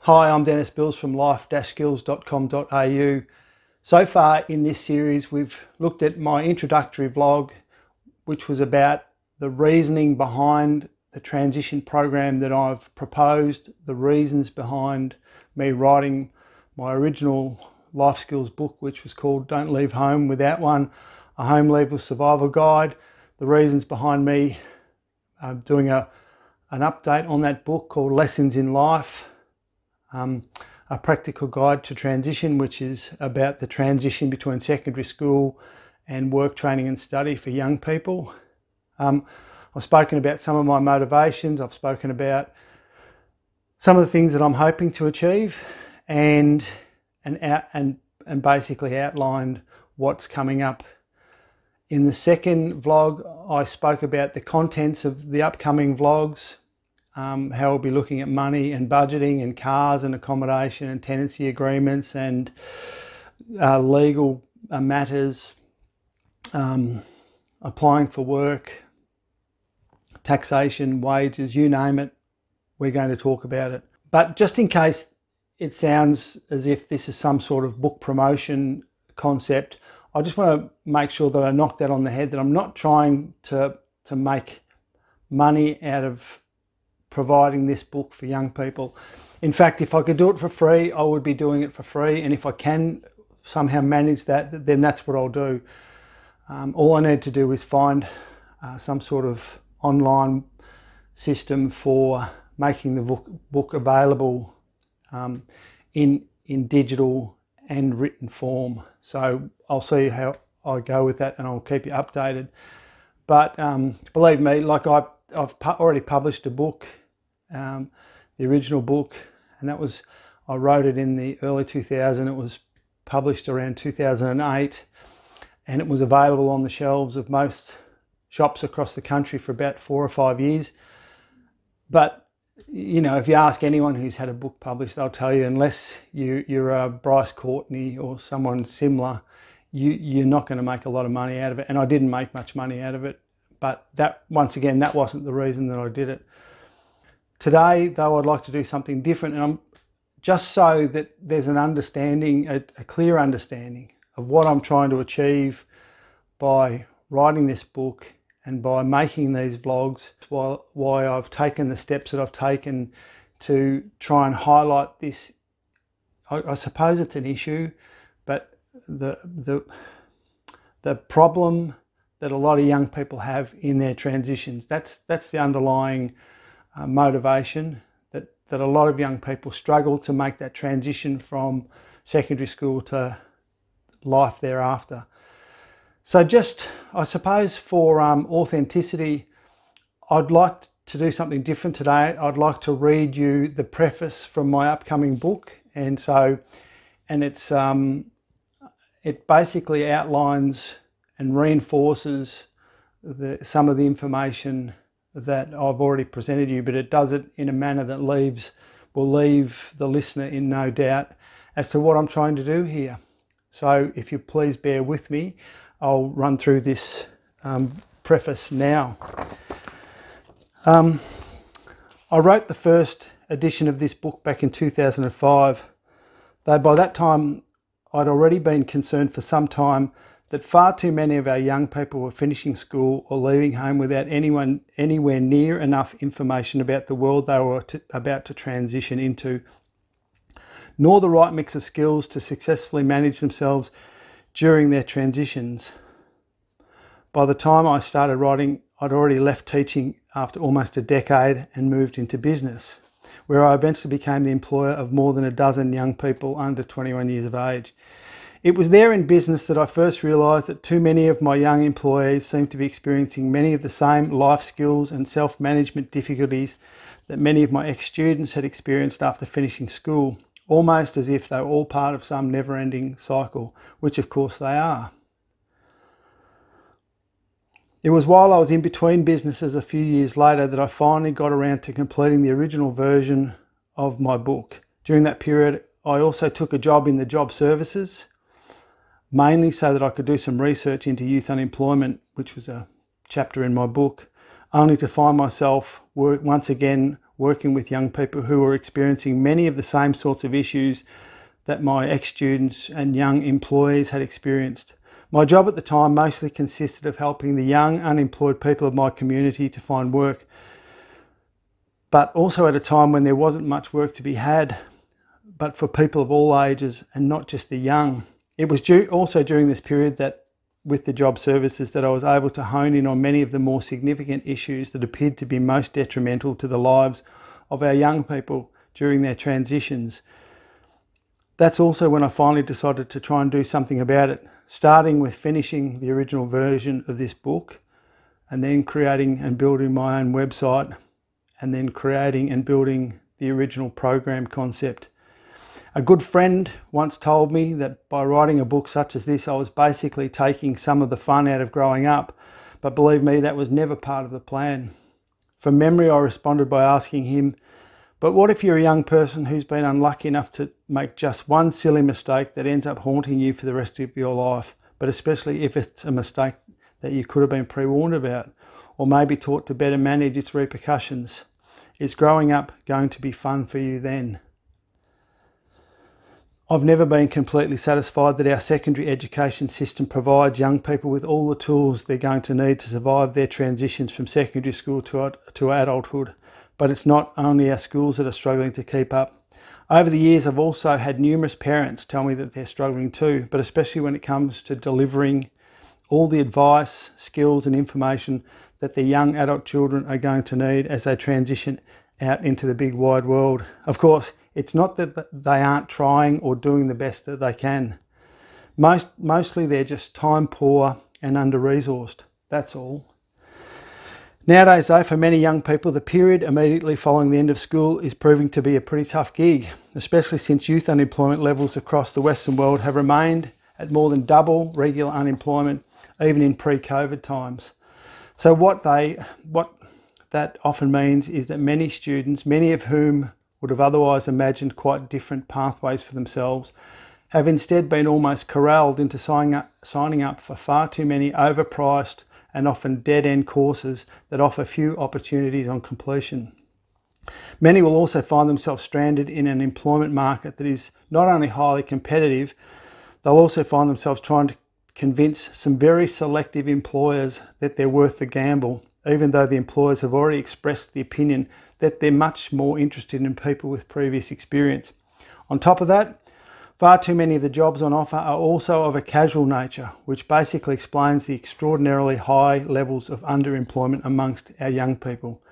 Hi, I'm Dennis Bills from life-skills.com.au. So far in this series, we've looked at my introductory vlog, which was about the reasoning behind the transition program that I've proposed, the reasons behind me writing my original life skills book, which was called Don't Leave Home Without One, a Home Leaver Survival Guide, the reasons behind me doing an update on that book called Lessons in Life, a practical guide to transition, which is about the transition between secondary school and work, training and study for young people. I've spoken about some of my motivations. I've spoken about some of the things that I'm hoping to achieve and basically outlined what's coming up. In the second vlog, I spoke about the contents of the upcoming vlogs, how I'll be looking at money and budgeting and cars and accommodation and tenancy agreements and legal matters, applying for work, taxation, wages, you name it, we're going to talk about it. But just in case it sounds as if this is some sort of book promotion concept, I just want to make sure that I knock that on the head, that I'm not trying to make money out of providing this book for young people. In fact, if I could do it for free, I would be doing it for free. And if I can somehow manage that, then that's what I'll do. All I need to do is find some sort of online system for making the book available in digital and written form. So I'll see how I go with that and I'll keep you updated. But believe me, like I've already published a book, the original book, and I wrote it in the early 2000s. It was published around 2008, and it was available on the shelves of most shops across the country for about 4 or 5 years. But you know, if you ask anyone who's had a book published, they'll tell you, unless you're a Bryce Courtney or someone similar, you're not going to make a lot of money out of it. And I didn't make much money out of it, but that, once again, that wasn't the reason that I did it. Today, though, I'd like to do something different, and just so that there's an understanding, a clear understanding of what I'm trying to achieve by writing this book and by making these vlogs, why I've taken the steps that I've taken to try and highlight this. I suppose it's an issue, but the problem that a lot of young people have in their transitions, that's the underlying motivation, that a lot of young people struggle to make that transition from secondary school to life thereafter. So just, I suppose, for authenticity, I'd like to do something different today. I'd like to read you the preface from my upcoming book, and it's it basically outlines and reinforces some of the information that I've already presented you, but it does it in a manner that will leave the listener in no doubt as to what I'm trying to do here. So if you please bear with me, I'll run through this preface now. I wrote the first edition of this book back in 2005, though by that time I'd already been concerned for some time that far too many of our young people were finishing school or leaving home without anywhere near enough information about the world they were about to transition into, nor the right mix of skills to successfully manage themselves during their transitions. By the time I started writing, I'd already left teaching after almost a decade and moved into business, where I eventually became the employer of more than a dozen young people under 21 years of age. It was there in business that I first realised that too many of my young employees seemed to be experiencing many of the same life skills and self-management difficulties that many of my ex-students had experienced after finishing school, almost as if they were all part of some never-ending cycle, which of course they are. It was while I was in between businesses a few years later that I finally got around to completing the original version of my book. During that period, I also took a job in the job services, mainly so that I could do some research into youth unemployment, which was a chapter in my book, only to find myself once again working with young people who were experiencing many of the same sorts of issues that my ex-students and young employees had experienced. My job at the time mostly consisted of helping the young unemployed people of my community to find work, but also at a time when there wasn't much work to be had, but for people of all ages and not just the young. It was also during this period that with the job services that I was able to hone in on many of the more significant issues that appeared to be most detrimental to the lives of our young people during their transitions. That's also when I finally decided to try and do something about it, starting with finishing the original version of this book, and then creating and building my own website, and then creating and building the original program concept. A good friend once told me that by writing a book such as this, I was basically taking some of the fun out of growing up, but believe me, that was never part of the plan. From memory, I responded by asking him, but what if you're a young person who's been unlucky enough to make just one silly mistake that ends up haunting you for the rest of your life, but especially if it's a mistake that you could have been pre-warned about, or maybe taught to better manage its repercussions? Is growing up going to be fun for you then? I've never been completely satisfied that our secondary education system provides young people with all the tools they're going to need to survive their transitions from secondary school to adulthood. But it's not only our schools that are struggling to keep up. Over the years, I've also had numerous parents tell me that they're struggling too, but especially when it comes to delivering all the advice, skills and information that their young adult children are going to need as they transition out into the big wide world. Of course, it's not that they aren't trying or doing the best that they can. Mostly they're just time poor and under-resourced, that's all. Nowadays though, for many young people, the period immediately following the end of school is proving to be a pretty tough gig, especially since youth unemployment levels across the Western world have remained at more than double regular unemployment, even in pre-COVID times. So what that often means is that many students, many of whom would have otherwise imagined quite different pathways for themselves, have instead been almost corralled into signing up for far too many overpriced and often dead-end courses that offer few opportunities on completion. Many will also find themselves stranded in an employment market that is not only highly competitive, they'll also find themselves trying to convince some very selective employers that they're worth the gamble, even though the employers have already expressed the opinion that they're much more interested in people with previous experience. On top of that, far too many of the jobs on offer are also of a casual nature, which basically explains the extraordinarily high levels of underemployment amongst our young people.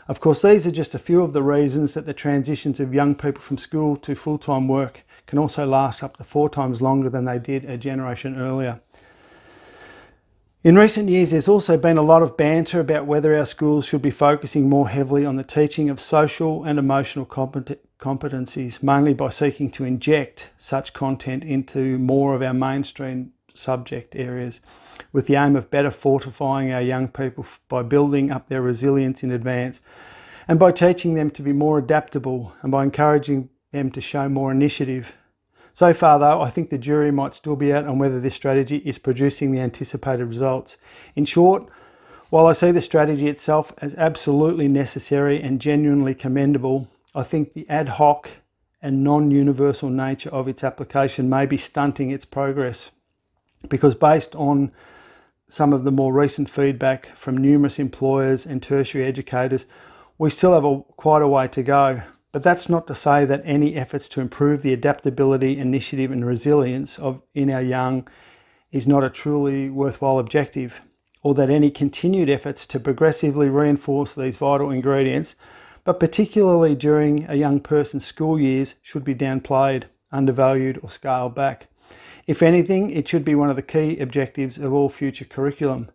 Of course, these are just a few of the reasons that the transitions of young people from school to full-time work can also last up to 4 times longer than they did a generation earlier. In recent years, there's also been a lot of banter about whether our schools should be focusing more heavily on the teaching of social and emotional competencies, mainly by seeking to inject such content into more of our mainstream subject areas, with the aim of better fortifying our young people by building up their resilience in advance, and by teaching them to be more adaptable and by encouraging them to show more initiative. So far though, I think the jury might still be out on whether this strategy is producing the anticipated results. In short, while I see the strategy itself as absolutely necessary and genuinely commendable, I think the ad hoc and non-universal nature of its application may be stunting its progress, because based on some of the more recent feedback from numerous employers and tertiary educators, we still have quite a way to go. But that's not to say that any efforts to improve the adaptability, initiative and resilience in our young is not a truly worthwhile objective, or that any continued efforts to progressively reinforce these vital ingredients, but particularly during a young person's school years, should be downplayed, undervalued or scaled back. If anything, it should be one of the key objectives of all future curriculum.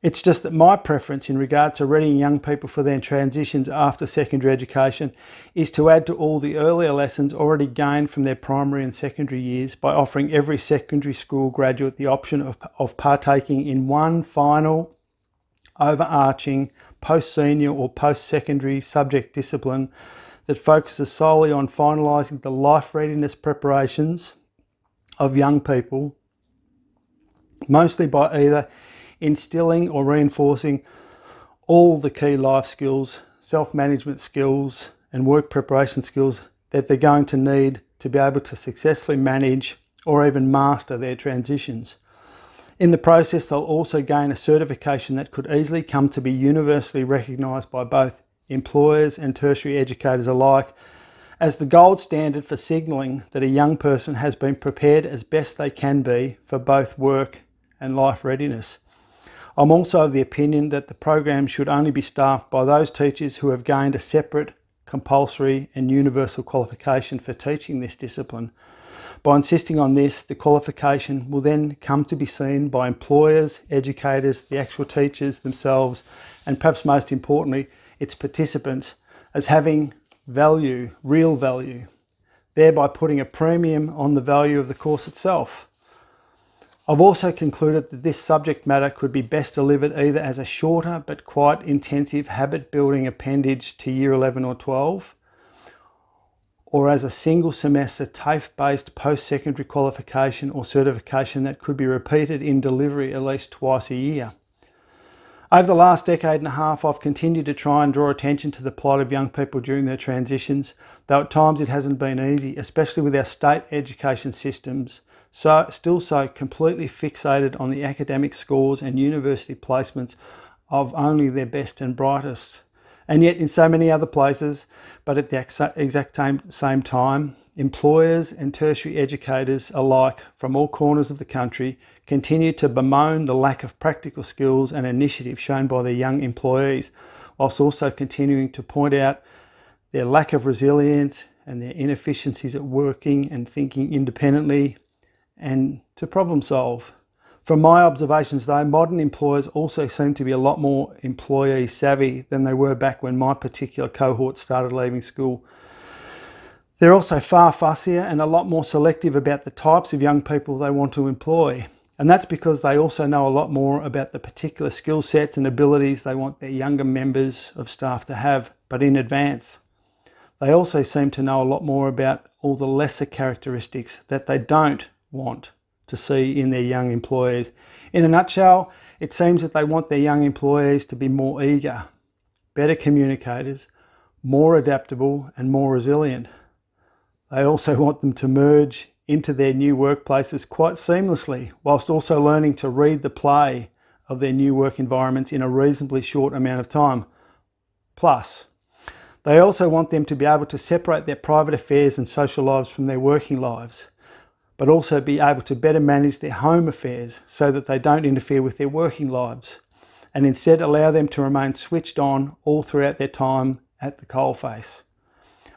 It's just that my preference in regard to readying young people for their transitions after secondary education is to add to all the earlier lessons already gained from their primary and secondary years by offering every secondary school graduate the option of partaking in one final, overarching, post-senior or post-secondary subject discipline that focuses solely on finalising the life readiness preparations of young people, mostly by either instilling or reinforcing all the key life skills self-management skills and work preparation skills that they're going to need to be able to successfully manage or even master their transitions. In the process, they'll also gain a certification that could easily come to be universally recognised by both employers and tertiary educators alike as the gold standard for signalling that a young person has been prepared as best they can be for both work and life readiness. I'm also of the opinion that the program should only be staffed by those teachers who have gained a separate, compulsory and universal qualification for teaching this discipline. By insisting on this, the qualification will then come to be seen by employers, educators, the actual teachers themselves, and perhaps most importantly, its participants, as having value, real value, thereby putting a premium on the value of the course itself. I've also concluded that this subject matter could be best delivered either as a shorter but quite intensive habit building appendage to Year 11 or 12, or as a single semester TAFE-based post-secondary qualification or certification that could be repeated in delivery at least twice a year. Over the last decade and a half, I've continued to try and draw attention to the plight of young people during their transitions, though at times it hasn't been easy, especially with our state education systems, still so completely fixated on the academic scores and university placements of only their best and brightest. And yet in so many other places, but at the exact same time, employers and tertiary educators alike from all corners of the country continue to bemoan the lack of practical skills and initiative shown by their young employees, whilst also continuing to point out their lack of resilience and their inefficiencies at working and thinking independently and to problem solve. From my observations though, modern employers also seem to be a lot more employee savvy than they were back when my particular cohort started leaving school. They're also far fussier and a lot more selective about the types of young people they want to employ. And that's because they also know a lot more about the particular skill sets and abilities they want their younger members of staff to have, but in advance. They also seem to know a lot more about all the lesser characteristics that they don't want to see in their young employees. In a nutshell, it seems that they want their young employees to be more eager, better communicators, more adaptable and more resilient. They also want them to merge into their new workplaces quite seamlessly, whilst also learning to read the play of their new work environments in a reasonably short amount of time. Plus, they also want them to be able to separate their private affairs and social lives from their working lives, but also be able to better manage their home affairs so that they don't interfere with their working lives, and instead allow them to remain switched on all throughout their time at the coalface,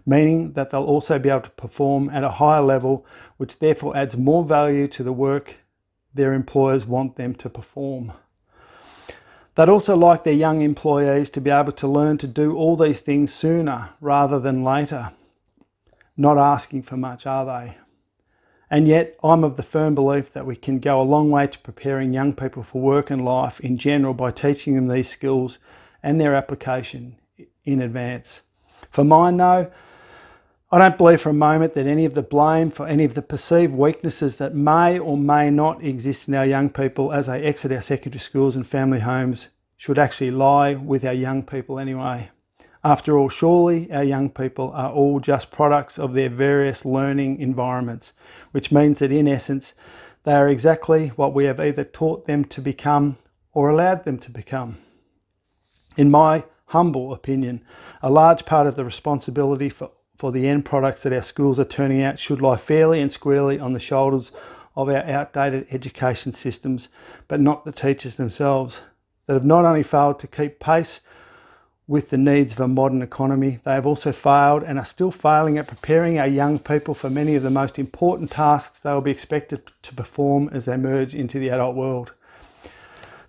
meaning that they'll also be able to perform at a higher level, which therefore adds more value to the work their employers want them to perform. They'd also like their young employees to be able to learn to do all these things sooner rather than later. Not asking for much, are they? And yet, I'm of the firm belief that we can go a long way to preparing young people for work and life in general by teaching them these skills and their application in advance. For mine though, I don't believe for a moment that any of the blame for any of the perceived weaknesses that may or may not exist in our young people as they exit our secondary schools and family homes should actually lie with our young people anyway. After all, surely our young people are all just products of their various learning environments, which means that in essence, they are exactly what we have either taught them to become or allowed them to become. In my humble opinion, a large part of the responsibility for the end products that our schools are turning out should lie fairly and squarely on the shoulders of our outdated education systems, but not the teachers themselves, that have not only failed to keep pace with the needs of a modern economy, they have also failed and are still failing at preparing our young people for many of the most important tasks they will be expected to perform as they merge into the adult world.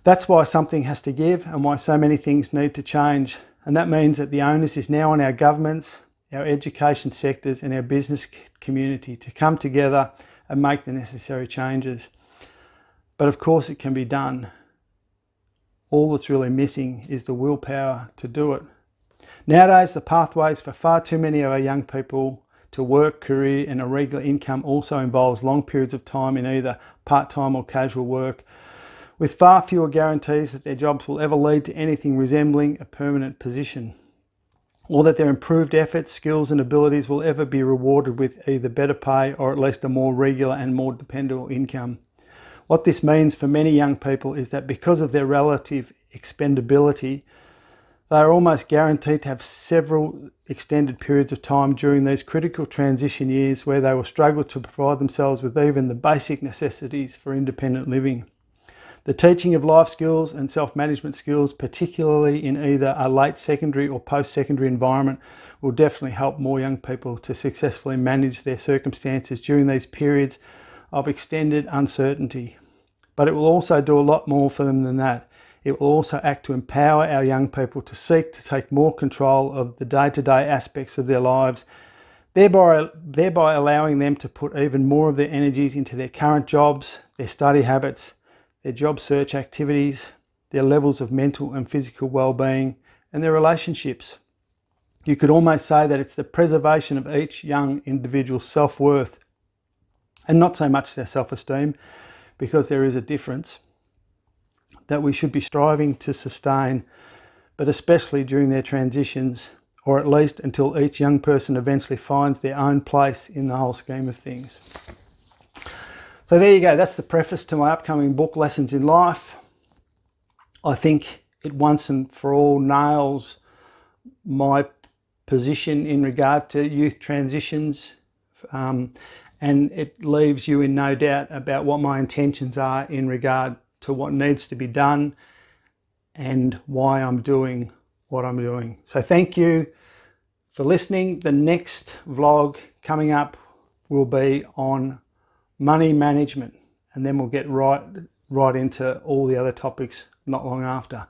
That's why something has to give and why so many things need to change. And that means that the onus is now on our governments, our education sectors and our business community to come together and make the necessary changes. But of course it can be done. All that's really missing is the willpower to do it. Nowadays, the pathways for far too many of our young people to work, career and a regular income also involves long periods of time in either part-time or casual work, with far fewer guarantees that their jobs will ever lead to anything resembling a permanent position. or that their improved efforts, skills and abilities will ever be rewarded with either better pay or at least a more regular and more dependable income. What this means for many young people is that because of their relative expendability, they are almost guaranteed to have several extended periods of time during these critical transition years where they will struggle to provide themselves with even the basic necessities for independent living. The teaching of life skills and self-management skills, particularly in either a late secondary or post-secondary environment, will definitely help more young people to successfully manage their circumstances during these periods of extended uncertainty. But it will also do a lot more for them than that. It will also act to empower our young people to seek to take more control of the day-to-day aspects of their lives, thereby allowing them to put even more of their energies into their current jobs, their study habits, their job search activities, their levels of mental and physical well-being, and their relationships. You could almost say that it's the preservation of each young individual's self-worth, and not so much their self-esteem, because there is a difference, that we should be striving to sustain, but especially during their transitions, or at least until each young person eventually finds their own place in the whole scheme of things. So there you go, that's the preface to my upcoming book, Lessons in Life. I think it once and for all nails my position in regard to youth transitions, and it leaves you in no doubt about what my intentions are in regard to what needs to be done and why I'm doing what I'm doing. So thank you for listening. The next vlog coming up will be on money management, and then we'll get right into all the other topics not long after.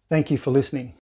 Thank you for listening.